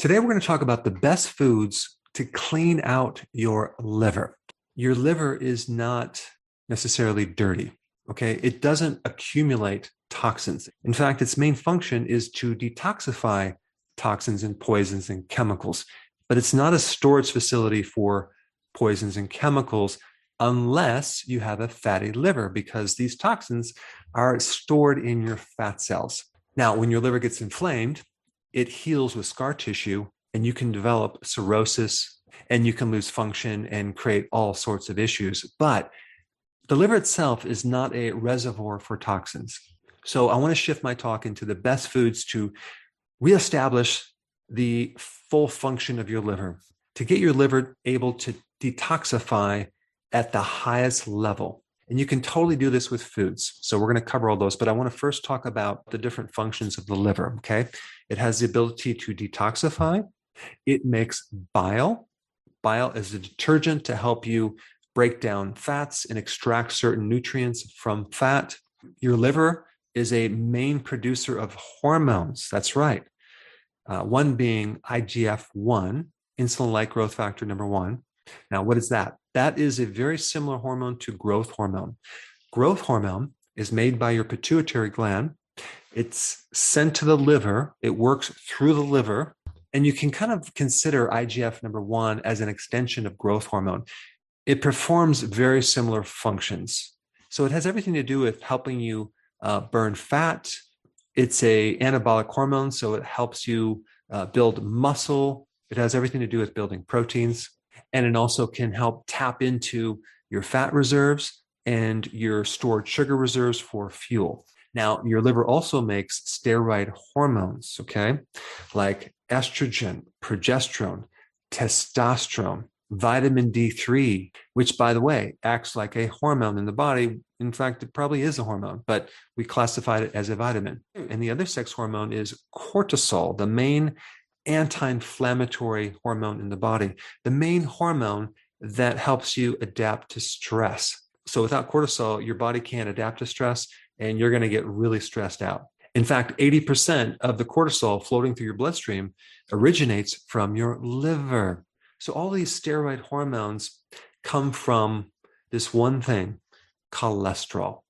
Today, we're going to talk about the best foods to clean out your liver. Your liver is not necessarily dirty, okay? It doesn't accumulate toxins. In fact, its main function is to detoxify toxins and poisons and chemicals, but it's not a storage facility for poisons and chemicals unless you have a fatty liver, because these toxins are stored in your fat cells. Now, when your liver gets inflamed, it heals with scar tissue, and you can develop cirrhosis, and you can lose function and create all sorts of issues. But the liver itself is not a reservoir for toxins. So I want to shift my talk into the best foods to reestablish the full function of your liver, to get your liver able to detoxify at the highest level. And you can totally do this with foods. So we're going to cover all those, but I want to first talk about the different functions of the liver, okay? It has the ability to detoxify. It makes bile. Bile is a detergent to help you break down fats and extract certain nutrients from fat. Your liver is a main producer of hormones. That's right. One being IGF-1, insulin-like growth factor number 1. Now, what is that? That is a very similar hormone to growth hormone. Growth hormone is made by your pituitary gland. It's sent to the liver. It works through the liver. And you can kind of consider IGF number 1 as an extension of growth hormone. It performs very similar functions. So it has everything to do with helping you burn fat. It's an anabolic hormone, so it helps you build muscle. It has everything to do with building proteins. And it also can help tap into your fat reserves and your stored sugar reserves for fuel. Now, your liver also makes steroid hormones, okay, like estrogen, progesterone, testosterone, vitamin D3, which, by the way, acts like a hormone in the body. In fact, it probably is a hormone, but we classified it as a vitamin. And the other sex hormone is cortisol, the main anti-inflammatory hormone in the body, the main hormone that helps you adapt to stress. So without cortisol, your body can't adapt to stress, and you're going to get really stressed out. In fact, 80% of the cortisol floating through your bloodstream originates from your liver. So all these steroid hormones come from this one thing, cholesterol.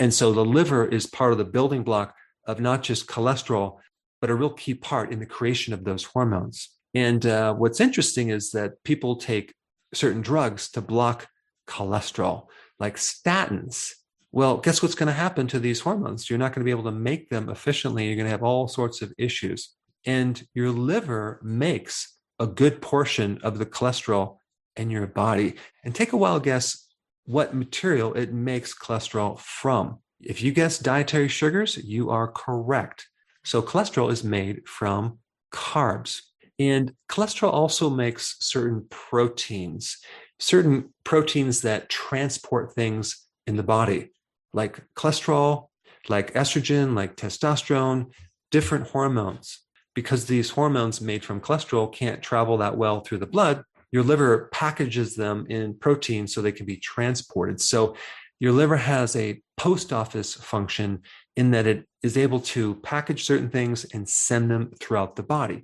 And so the liver is part of the building block of not just cholesterol, but a real key part in the creation of those hormones. And what's interesting is that people take certain drugs to block cholesterol, like statins. Well, guess what's going to happen to these hormones? You're not going to be able to make them efficiently. You're going to have all sorts of issues. And your liver makes a good portion of the cholesterol in your body. And take a wild guess what material it makes cholesterol from. If you guess dietary sugars, you are correct. So cholesterol is made from carbs. And cholesterol also makes certain proteins that transport things in the body, like cholesterol, like estrogen, like testosterone, different hormones. Because these hormones made from cholesterol can't travel that well through the blood, your liver packages them in proteins so they can be transported. So your liver has a post office function in that it is able to package certain things and send them throughout the body.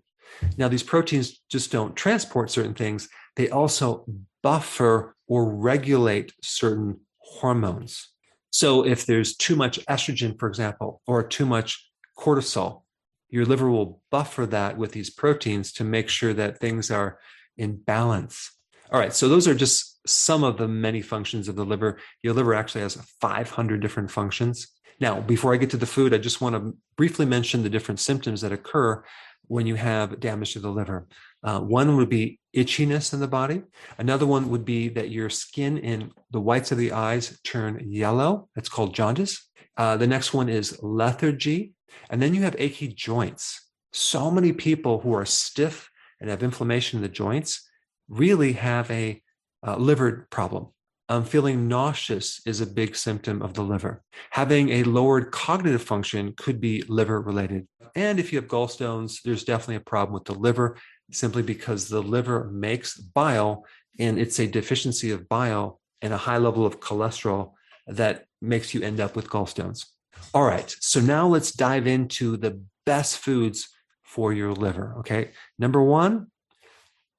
Now, these proteins just don't transport certain things. They also buffer or regulate certain hormones. So if there's too much estrogen, for example, or too much cortisol, your liver will buffer that with these proteins to make sure that things are in balance. All right, so those are just some of the many functions of the liver. Your liver actually has 500 different functions. Now, before I get to the food, I just want to briefly mention the different symptoms that occur when you have damage to the liver. One would be itchiness in the body. Another one would be that your skin and the whites of the eyes turn yellow. That's called jaundice. The next one is lethargy. And then you have achy joints. So many people who are stiff and have inflammation in the joints really have a liver problem. Feeling nauseous is a big symptom of the liver. Having a lowered cognitive function could be liver related. And if you have gallstones, there's definitely a problem with the liver, simply because the liver makes bile, and it's a deficiency of bile and a high level of cholesterol that makes you end up with gallstones. All right, so now let's dive into the best foods for your liver. Okay. Number one,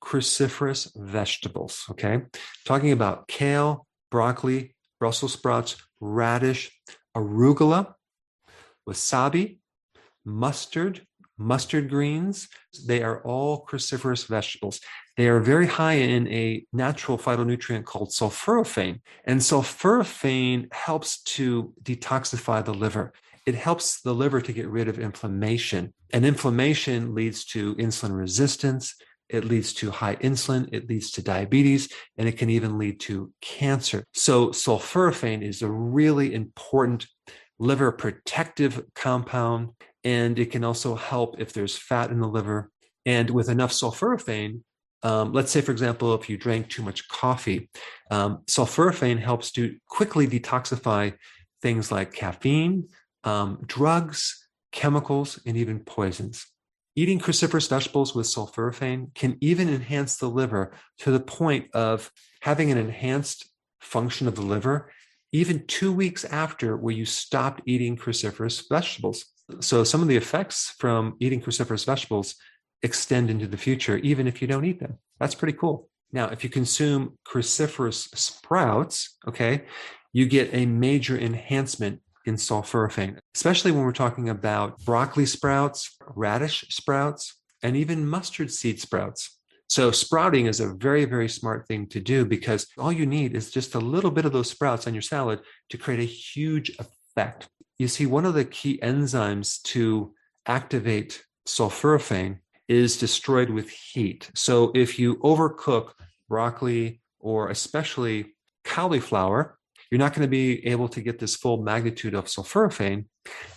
cruciferous vegetables. Okay. Talking about kale, broccoli, Brussels sprouts, radish, arugula, wasabi, mustard greens. They are all cruciferous vegetables. They are very high in a natural phytonutrient called sulforaphane. And sulforaphane helps to detoxify the liver. It helps the liver to get rid of inflammation. And inflammation leads to insulin resistance. It leads to high insulin. It leads to diabetes, and it can even lead to cancer. So sulforaphane is a really important liver protective compound, and it can also help if there's fat in the liver. And with enough sulforaphane, let's say, for example, if you drank too much coffee, sulforaphane helps to quickly detoxify things like caffeine, drugs, chemicals, and even poisons. Eating cruciferous vegetables with sulforaphane can even enhance the liver to the point of having an enhanced function of the liver even 2 weeks after where you stopped eating cruciferous vegetables. So some of the effects from eating cruciferous vegetables extend into the future, even if you don't eat them. That's pretty cool. Now, if you consume cruciferous sprouts, okay, you get a major enhancement in sulforaphane, especially when we're talking about broccoli sprouts, radish sprouts, and even mustard seed sprouts. So sprouting is a very, very smart thing to do because all you need is just a little bit of those sprouts on your salad to create a huge effect. You see, one of the key enzymes to activate sulforaphane is destroyed with heat. So if you overcook broccoli or especially cauliflower, you're not going to be able to get this full magnitude of sulforaphane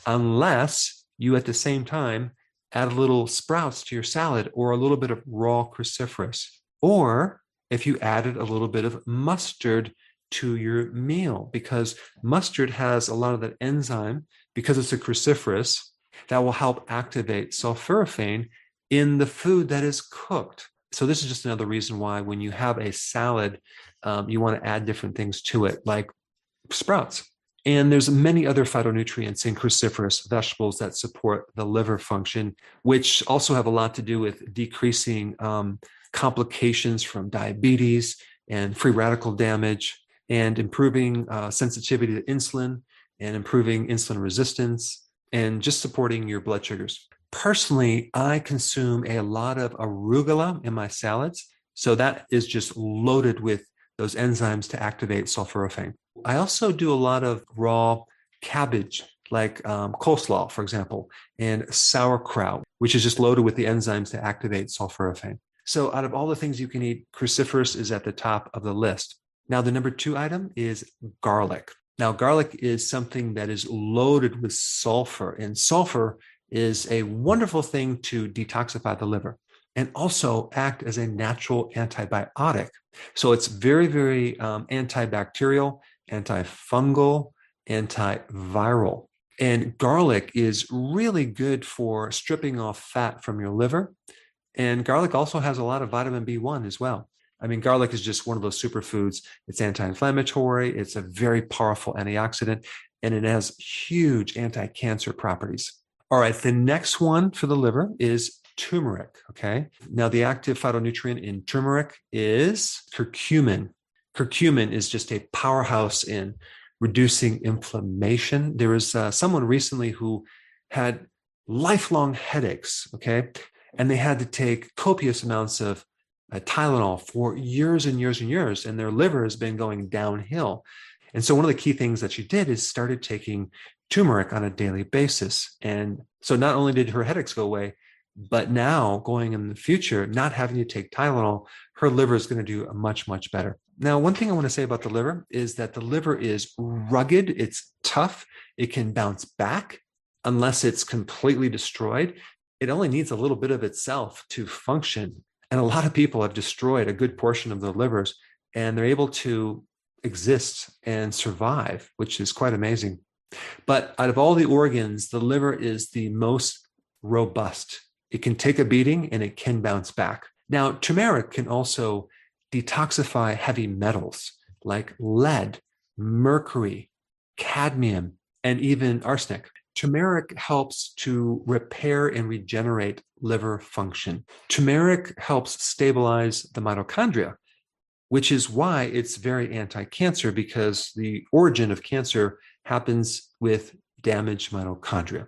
unless you at the same time add a little sprouts to your salad or a little bit of raw cruciferous. Or if you added a little bit of mustard to your meal, because mustard has a lot of that enzyme, because it's a cruciferous, that will help activate sulforaphane in the food that is cooked. So this is just another reason why when you have a salad, you want to add different things to it, like sprouts. And there's many other phytonutrients in cruciferous vegetables that support the liver function, which also have a lot to do with decreasing complications from diabetes and free radical damage, and improving sensitivity to insulin and improving insulin resistance and just supporting your blood sugars. Personally, I consume a lot of arugula in my salads. So that is just loaded with those enzymes to activate sulforaphane. I also do a lot of raw cabbage, like coleslaw, for example, and sauerkraut, which is just loaded with the enzymes to activate sulforaphane. So out of all the things you can eat, cruciferous is at the top of the list. Now, the number 2 item is garlic. Now, garlic is something that is loaded with sulfur, and sulfur is a wonderful thing to detoxify the liver and also act as a natural antibiotic. So it's very, very antibacterial, antifungal, antiviral. And garlic is really good for stripping off fat from your liver. And garlic also has a lot of vitamin B1 as well. I mean, garlic is just one of those superfoods. It's anti-inflammatory. It's a very powerful antioxidant, and it has huge anti-cancer properties. All right, the next one for the liver is turmeric, okay? Now, the active phytonutrient in turmeric is curcumin. Curcumin is just a powerhouse in reducing inflammation. There was someone recently who had lifelong headaches, okay? And they had to take copious amounts of Tylenol for years and years and years, and their liver has been going downhill. And so one of the key things that she did is started taking turmeric on a daily basis. And so not only did her headaches go away, but now going in the future, not having to take Tylenol, her liver is going to do much, much better. Now, one thing I want to say about the liver is that the liver is rugged. It's tough. It can bounce back unless it's completely destroyed. It only needs a little bit of itself to function. And a lot of people have destroyed a good portion of their livers, and they're able to exist and survive, which is quite amazing. But out of all the organs, the liver is the most robust. It can take a beating and it can bounce back. Now, turmeric can also detoxify heavy metals like lead, mercury, cadmium, and even arsenic. Turmeric helps to repair and regenerate liver function. Turmeric helps stabilize the mitochondria, which is why it's very anti-cancer, because the origin of cancer happens with damaged mitochondria.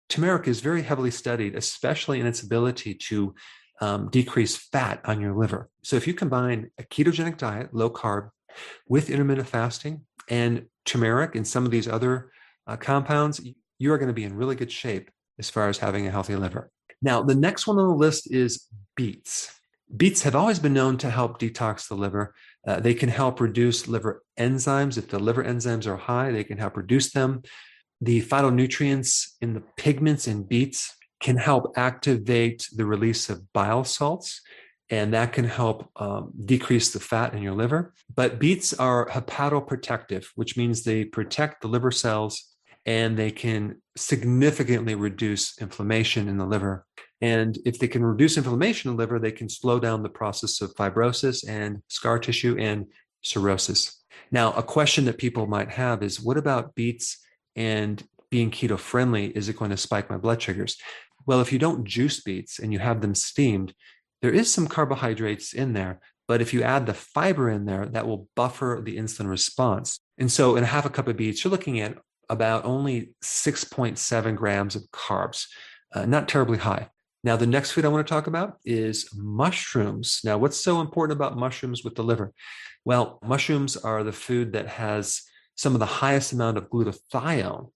Turmeric is very heavily studied, especially in its ability to decrease fat on your liver. So if you combine a ketogenic diet, low carb, with intermittent fasting and turmeric and some of these other compounds, you are going to be in really good shape as far as having a healthy liver. Now, the next one on the list is beets. Beets have always been known to help detox the liver. They can help reduce liver enzymes. If the liver enzymes are high, they can help reduce them. The phytonutrients in the pigments in beets can help activate the release of bile salts, and that can help decrease the fat in your liver. But beets are hepatoprotective, which means they protect the liver cells and they can significantly reduce inflammation in the liver. And if they can reduce inflammation in the liver, they can slow down the process of fibrosis and scar tissue and cirrhosis. Now, a question that people might have is, what about beets and being keto friendly? Is it going to spike my blood sugars? Well, if you don't juice beets and you have them steamed, there is some carbohydrates in there, but if you add the fiber in there, that will buffer the insulin response. And so in a half a cup of beets, you're looking at about only 6.7 grams of carbs, not terribly high. Now, the next food I want to talk about is mushrooms. Now, what's so important about mushrooms with the liver? Well, mushrooms are the food that has some of the highest amount of glutathione,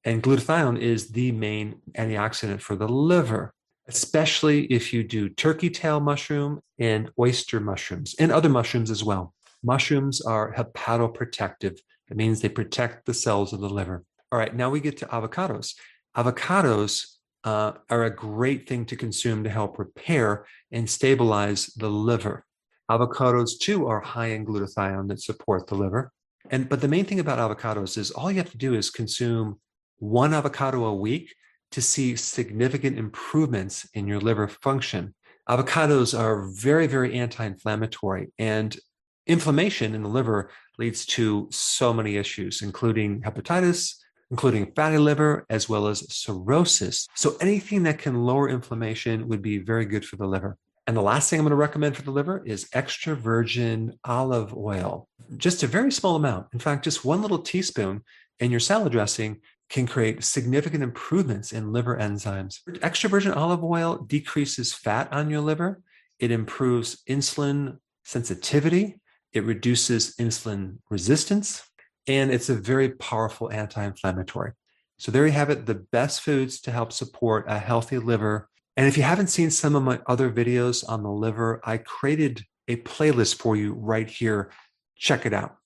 and glutathione is the main antioxidant for the liver, especially if you do turkey tail mushroom and oyster mushrooms and other mushrooms as well. Mushrooms are hepatoprotective. It means they protect the cells of the liver. All right, now we get to avocados. Avocados are a great thing to consume to help repair and stabilize the liver. Avocados, too, are high in glutathione that support the liver. But the main thing about avocados is all you have to do is consume one avocado a week to see significant improvements in your liver function. Avocados are very, very anti-inflammatory, and inflammation in the liver leads to so many issues, including hepatitis, including fatty liver, as well as cirrhosis. So anything that can lower inflammation would be very good for the liver. And the last thing I'm going to recommend for the liver is extra virgin olive oil. Just a very small amount. In fact, just one little teaspoon in your salad dressing can create significant improvements in liver enzymes. Extra virgin olive oil decreases fat on your liver. It improves insulin sensitivity. It reduces insulin resistance. And it's a very powerful anti-inflammatory. So there you have it, the best foods to help support a healthy liver. And if you haven't seen some of my other videos on the liver, I created a playlist for you right here. Check it out.